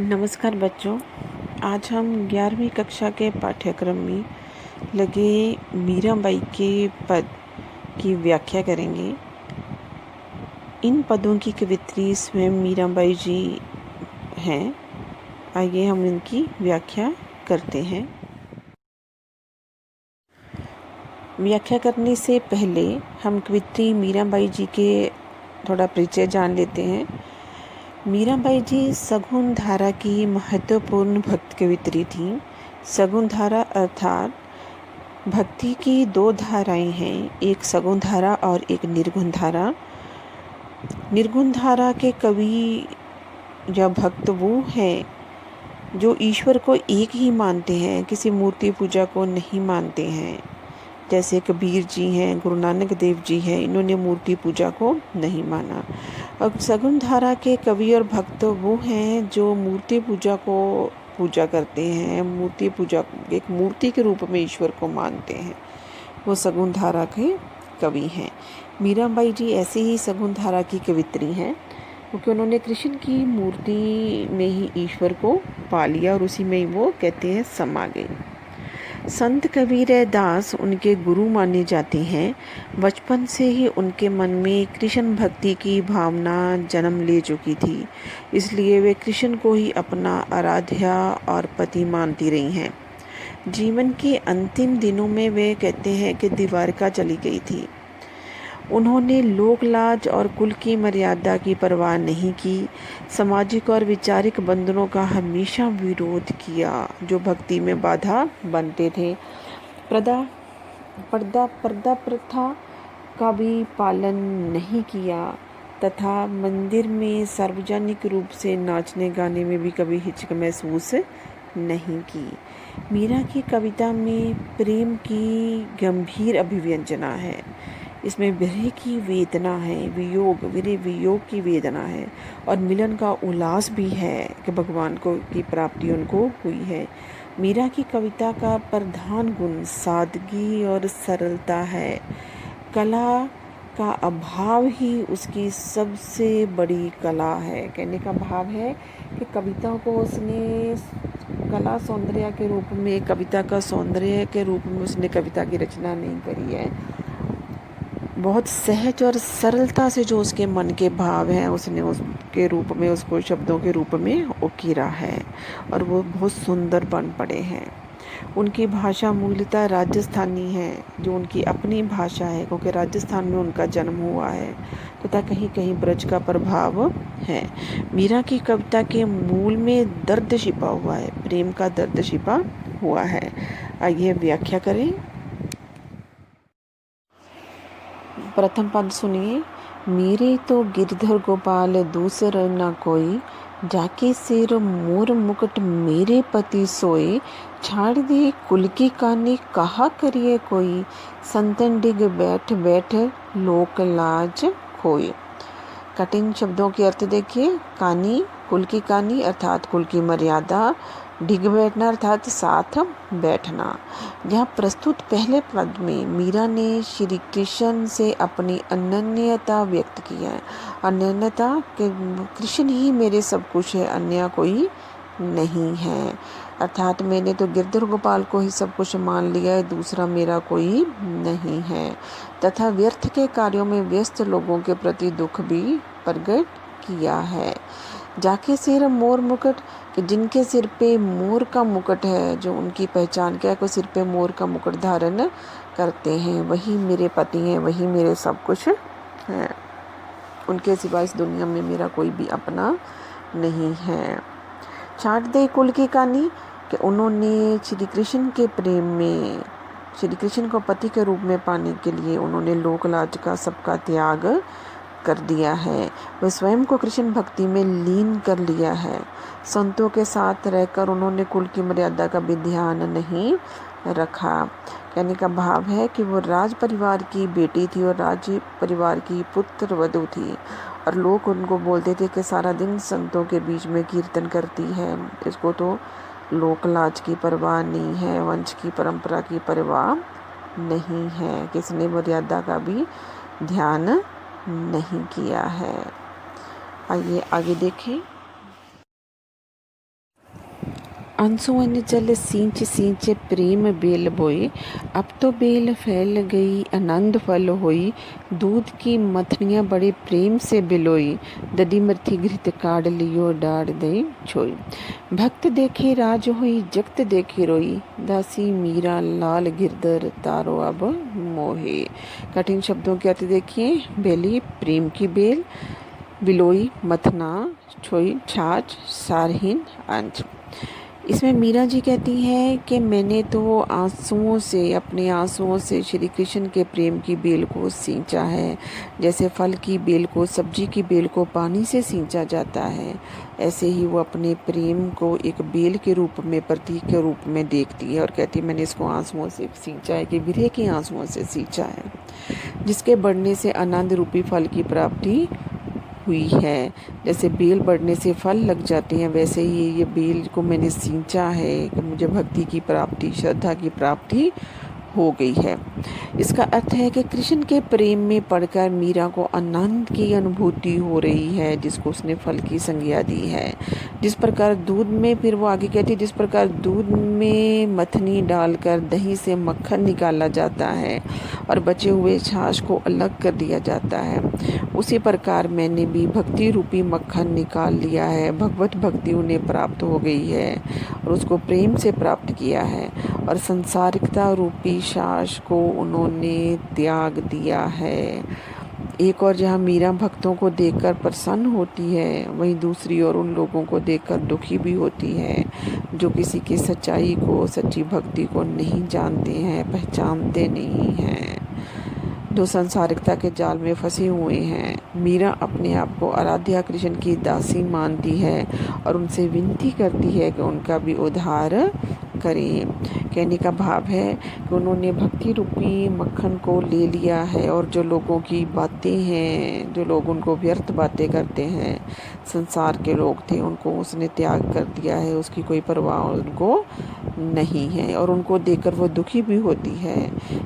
नमस्कार बच्चों, आज हम 11वीं कक्षा के पाठ्यक्रम में लगे मीराबाई के पद की व्याख्या करेंगे। इन पदों की कवित्री स्वयं मीराबाई जी हैं। आइए हम इनकी व्याख्या करते हैं। व्याख्या करने से पहले हम कवित्री मीराबाई जी के थोड़ा परिचय जान लेते हैं। मीराबाई जी सगुन धारा की महत्वपूर्ण भक्त कवित्री थीं। सगुन धारा अर्थात भक्ति की दो धाराएं हैं, एक सगुन धारा और एक निर्गुण धारा। निर्गुण धारा के कवि या भक्त वो हैं जो ईश्वर को एक ही मानते हैं, किसी मूर्ति पूजा को नहीं मानते हैं। जैसे कबीर जी हैं, गुरु नानक देव जी हैं, इन्होंने मूर्ति पूजा को नहीं माना। और सगुन धारा के कवि और भक्त वो हैं जो मूर्ति पूजा को पूजा करते हैं, मूर्ति पूजा एक मूर्ति के रूप में ईश्वर को मानते हैं, वो सगुन धारा के कवि हैं। मीराबाई जी ऐसे ही सगुन धारा की कवित्री हैं, क्योंकि उन्होंने कृष्ण की मूर्ति में ही ईश्वर को पा लिया और उसी में ही वो कहते हैं समा गए। संत कबीर दास उनके गुरु माने जाते हैं। बचपन से ही उनके मन में कृष्ण भक्ति की भावना जन्म ले चुकी थी, इसलिए वे कृष्ण को ही अपना आराध्या और पति मानती रही हैं। जीवन के अंतिम दिनों में वे कहते हैं कि द्वारका चली गई थी। उन्होंने लोक लाज और कुल की मर्यादा की परवाह नहीं की। सामाजिक और वैचारिक बंधनों का हमेशा विरोध किया जो भक्ति में बाधा बनते थे। पर्दा प्रथा का भी पालन नहीं किया तथा मंदिर में सार्वजनिक रूप से नाचने गाने में भी कभी हिचक महसूस नहीं की। मीरा की कविता में प्रेम की गंभीर अभिव्यंजना है। इसमें विरह की वेदना है, वियोग की वेदना है और मिलन का उल्लास भी है कि भगवान को की प्राप्ति उनको हुई है। मीरा की कविता का प्रधान गुण सादगी और सरलता है। कला का अभाव ही उसकी सबसे बड़ी कला है। कहने का भाव है कि कविता को उसने कला सौंदर्य के रूप में, कविता का सौंदर्य के रूप में उसने कविता की रचना नहीं करी है। बहुत सहज और सरलता से जो उसके मन के भाव हैं उसने उसके रूप में, उसको शब्दों के रूप में उकेरा है और वो बहुत सुंदर बन पड़े हैं। उनकी भाषा मूलतः राजस्थानी है, जो उनकी अपनी भाषा है, क्योंकि राजस्थान में उनका जन्म हुआ है तथा कहीं कहीं ब्रज का प्रभाव है। मीरा की कविता के मूल में दर्द छिपा हुआ है, प्रेम का दर्द छिपा हुआ है। आइए व्याख्या करें। प्रथम पद सुनिए। मेरे तो गिरधर गोपाल दूसर न कोई, जाके सिर मोर मुकुट मेरे पति सोए, छाड़ दे कुल की कानी कहा करिए कोई, संतन डिग बैठ बैठ लोक लाज खोए। कठिन शब्दों के अर्थ देखिए। कानी, कुल की कानी अर्थात कुल की मर्यादा, डिग बैठना अर्थात साथ बैठना। जहाँ प्रस्तुत पहले पद में मीरा ने श्री कृष्ण से अपनी अनन्यता व्यक्त की है। अनन्यता के कृष्ण ही मेरे सब कुछ है, अन्य कोई नहीं है। अर्थात मैंने तो गिरधर गोपाल को ही सब कुछ मान लिया है, दूसरा मेरा कोई नहीं है। तथा व्यर्थ के कार्यों में व्यस्त लोगों के प्रति दुख भी प्रकट किया है। जाके सिर मोर मुकुट, कि जिनके सिर पे मोर का मुकुट है, जो उनकी पहचान क्या है, को सिर पे मोर का मुकुट धारण करते हैं, वही मेरे पति हैं, वही मेरे सब कुछ हैं। उनके सिवा इस दुनिया में मेरा कोई भी अपना नहीं है। छाट दे कुल की कहानी, कि उन्होंने श्री कृष्ण के प्रेम में, श्री कृष्ण को पति के रूप में पाने के लिए उन्होंने लोकलाज का सबका त्याग कर दिया है। वे स्वयं को कृष्ण भक्ति में लीन कर लिया है। संतों के साथ रहकर उन्होंने कुल की मर्यादा का भी ध्यान नहीं रखा। कहने का भाव है कि वो राज परिवार की बेटी थी और राज परिवार की पुत्र वधू थी और लोग उनको बोलते थे कि सारा दिन संतों के बीच में कीर्तन करती है, इसको तो लोक लाज की परवाह नहीं है, वंश की परंपरा की परवाह नहीं है, किसने मर्यादा का भी ध्यान नहीं किया है। आइए आगे देखें। आंसुओं ने जल सींच सींच प्रेम बेल बोए, अब तो बेल फैल गई आनंद फल होई, दूध की मथनियाँ बड़े प्रेम से बिलोई, ददी मर्थी घृत काढ़ लियो डाढ़ दई छोई। भक्त देखे राज हुई जगत देखे रोई, दासी मीरा लाल गिरधर तारो अब मोहे। कठिन शब्दों के अर्थ देखिए। बेली प्रेम की बेल, बिलोई मथना, छोई छाछ, सारहीन अंश। इसमें मीरा जी कहती हैं कि मैंने तो आंसुओं से, अपने आंसुओं से श्री कृष्ण के प्रेम की बेल को सींचा है। जैसे फल की बेल को, सब्जी की बेल को पानी से सींचा जाता है, ऐसे ही वो अपने प्रेम को एक बेल के रूप में, प्रतीक के रूप में देखती है और कहती है मैंने इसको आंसुओं से सींचा है, कि विरह के आंसुओं से सींचा है, जिसके बढ़ने से आनंद रूपी फल की प्राप्ति हुई है। जैसे बेल बढ़ने से फल लग जाते हैं, वैसे ही ये बेल को मैंने सींचा है कि मुझे भक्ति की प्राप्ति, श्रद्धा की प्राप्ति हो गई है। इसका अर्थ है कि कृष्ण के प्रेम में पड़कर मीरा को आनंद की अनुभूति हो रही है, जिसको उसने फल की संज्ञा दी है। जिस प्रकार दूध में, फिर वो आगे कहती है, जिस प्रकार दूध में मथनी डालकर दही से मक्खन निकाला जाता है और बचे हुए छाछ को अलग कर दिया जाता है, उसी प्रकार मैंने भी भक्ति रूपी मक्खन निकाल लिया है। भगवत भक्ति उन्हें प्राप्त हो गई है और उसको प्रेम से प्राप्त किया है, और संसारिकता रूपी छाछ को उन्होंने त्याग दिया है। एक और जहाँ मीरा भक्तों को देखकर प्रसन्न होती है, वहीं दूसरी ओर उन लोगों को देखकर दुखी भी होती है जो किसी की सच्चाई को, सच्ची भक्ति को नहीं जानते हैं, पहचानते नहीं हैं, जो संसारिकता के जाल में फंसे हुए हैं। मीरा अपने आप को आराध्या कृष्ण की दासी मानती है और उनसे विनती करती है कि उनका भी उद्धार करें। कहने का भाव है कि उन्होंने भक्ति रूपी मक्खन को ले लिया है, और जो लोगों की बातें हैं, जो लोग उनको व्यर्थ बातें करते हैं, संसार के लोग थे, उनको उसने त्याग कर दिया है, उसकी कोई परवाह उनको नहीं है। और उनको देखकर वो दुखी भी होती है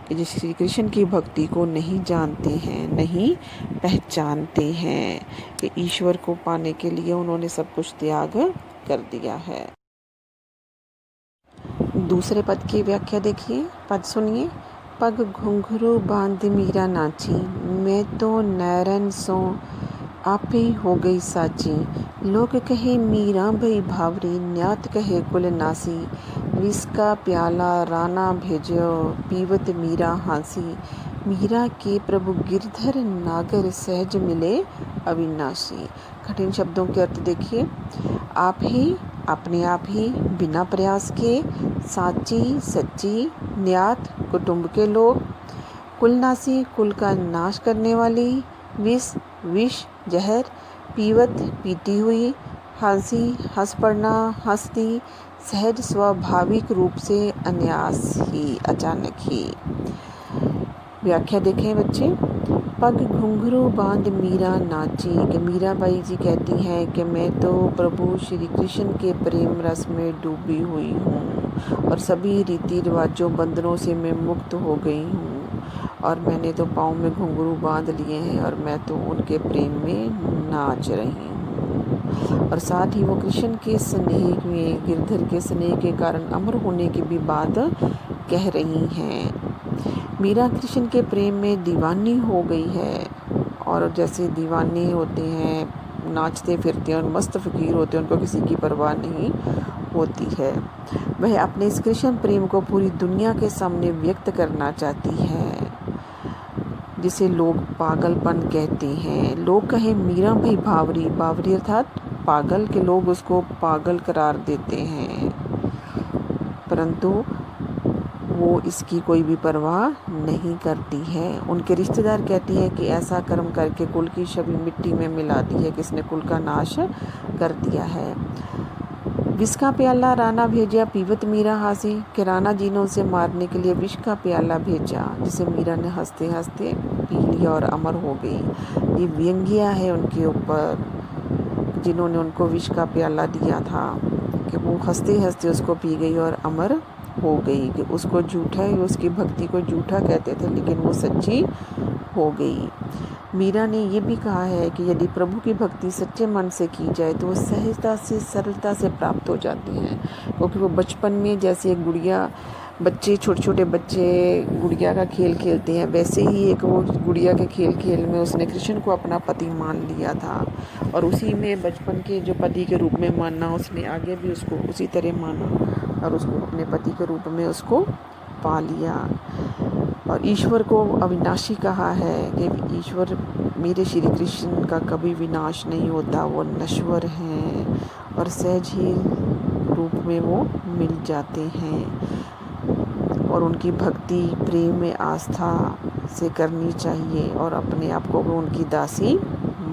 कि जिस श्री कृष्ण की भक्ति को नहीं जानते हैं, नहीं पहचानते हैं, कि ईश्वर को पाने के लिए उन्होंने सब कुछ त्याग कर दिया है। दूसरे पद की व्याख्या देखिए, पद सुनिए। पग घुंघरू बांध मीरा नाची, मैं तो नैरन सो आपे हो गई साची, लोग कहे मीरा भई भावरी, न्यात कहे कुल नासी, विष का प्याला राना भेजो, पीवत मीरा हांसी, मीरा के प्रभु गिरधर नागर सहज मिले अविनाशी। कठिन शब्दों के अर्थ देखिए। आप ही, अपने आप ही, बिना प्रयास के, साची सच्ची, न्यात कुटुंब के लोग, कुलनासी कुल का नाश करने वाली, विष विष जहर, पीवत पीती हुई, हंसी हंस पड़ना, हंसती, सहज स्वाभाविक रूप से, अनायास ही, अचानक ही। व्याख्या देखें बच्चे। पग घुंघरू बांध मीरा नाची, कि मीराबाई जी कहती हैं कि मैं तो प्रभु श्री कृष्ण के प्रेम रस में डूबी हुई हूँ और सभी रीति रिवाजों, बंधनों से मैं मुक्त हो गई हूँ, और मैंने तो पाँव में घुंघरू बांध लिए हैं और मैं तो उनके प्रेम में नाच रही हूँ। और साथ ही वो कृष्ण के स्नेह में, गिरधर के स्नेह के कारण अमर होने की भी बात कह रही हैं। मीरा कृष्ण के प्रेम में दीवानी हो गई है, और जैसे दीवाने होते हैं, नाचते फिरते हैं और मस्त फ़कीर होते हैं, उनको किसी की परवाह नहीं होती है। वह अपने इस कृष्ण प्रेम को पूरी दुनिया के सामने व्यक्त करना चाहती है, जिसे लोग पागलपन कहते हैं। लोग कहें मीरा भाई भावरी, बावरी अर्थात पागल, के लोग उसको पागल करार देते हैं, परंतु वो इसकी कोई भी परवाह नहीं करती है। उनके रिश्तेदार कहती हैं कि ऐसा कर्म करके कुल की छवि मिट्टी में मिला दी है, किसने कुल का नाश कर दिया है। विष का प्याला राना भेजा, पीवत मीरा हासी, कि राणा जी ने उसे मारने के लिए विष का प्याला भेजा, जिसे मीरा ने हंसते हंसते पी लिया और अमर हो गई। ये व्यंग्या है उनके ऊपर, जिन्होंने उनको विष का प्याला दिया था, कि वो हंसते हंसते उसको पी गई और अमर हो गई। कि उसको झूठा, उसकी भक्ति को झूठा कहते थे, लेकिन वो सच्ची हो गई। मीरा ने ये भी कहा है कि यदि प्रभु की भक्ति सच्चे मन से की जाए तो वो सहजता से सरलता से प्राप्त हो जाती है, क्योंकि वो बचपन में जैसे एक गुड़िया बच्चे छोटे छोटे बच्चे गुड़िया का खेल खेलते हैं, वैसे ही एक वो गुड़िया के खेल खेल में उसने कृष्ण को अपना पति मान लिया था, और उसी में बचपन के जो पति के रूप में मानना, उसने आगे भी उसको उसी तरह माना और उसको अपने पति के रूप में उसको पा लिया। और ईश्वर को अविनाशी कहा है कि ईश्वर मेरे श्री कृष्ण का कभी विनाश नहीं होता, वो नश्वर हैं और सहज ही रूप में वो मिल जाते हैं, और उनकी भक्ति प्रेम में आस्था से करनी चाहिए और अपने आप को वो उनकी दासी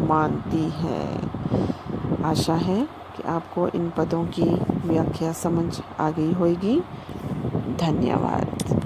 मानती है। आशा है कि आपको इन पदों की व्याख्या समझ आ गई होगी। धन्यवाद।